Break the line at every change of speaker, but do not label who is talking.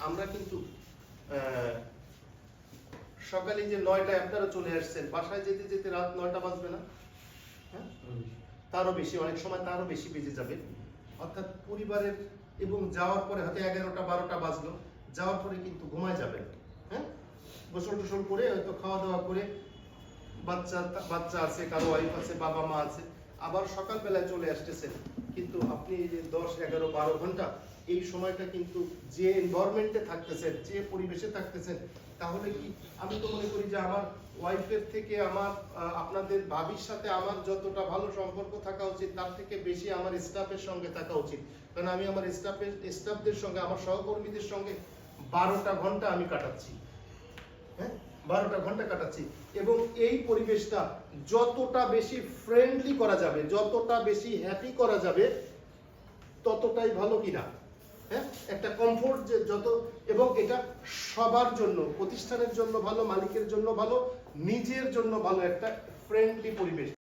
আমরা কিন্তু সকালে যে 9টা আপনারা চলে আসছেন, বাসায় যেতে যেতে রাত 9টা বাজবে না? হ্যাঁ, তারও বেশি, অনেক সময় তারও বেশি বেজে যাবে। অর্থাৎ পরিবারের এবং যাওয়ার পরে হয়তো 11টা 12টা বাজলো, যাওয়ার পরে কিন্তু ঘুমায় যাবেন। হ্যাঁ, গোসল টোসল করে হয়তো খাওয়া দাওয়া করে বাচ্চা আছে, কারো ওয়াইফ আছে, বাবা মা আছে, আবার সকালবেলায় চলে আসতেছেন। কিন্তু আপনি এই যে 10, 11, 12 ঘন্টা এই সময়টা কিন্তু যে এনভায়রনমেন্টে থাকতেছেন, যে পরিবেশে থাকতেছেন, তাহলে কি আমি তো মনে করি যে আমার ওয়াইফের থেকে আমার আপনাদের ভাবির সাথে আমার যতটা ভালো সম্পর্ক থাকা উচিত, তার থেকে বেশি আমার স্টাফের সঙ্গে থাকা উচিত। কারণ আমি আমার স্টাফদের সঙ্গে, আমার সহকর্মীদের সঙ্গে 12টা ঘন্টা আমি কাটাচ্ছি। হ্যাঁ, 12টা ঘন্টা কাটাচ্ছি, এবং এই পরিবেশটা যতটা বেশি ফ্রেন্ডলি করা যাবে, যতটা বেশি হ্যাপি করা যাবে, ততটাই ভালো কিনা? হ্যাঁ, একটা কমফোর্ট যে যত, এবং এটা সবার জন্য, প্রতিষ্ঠানের জন্য ভালো, মালিকের জন্য ভালো, নিজের জন্য ভালো একটা ফ্রেন্ডলি পরিবেশ।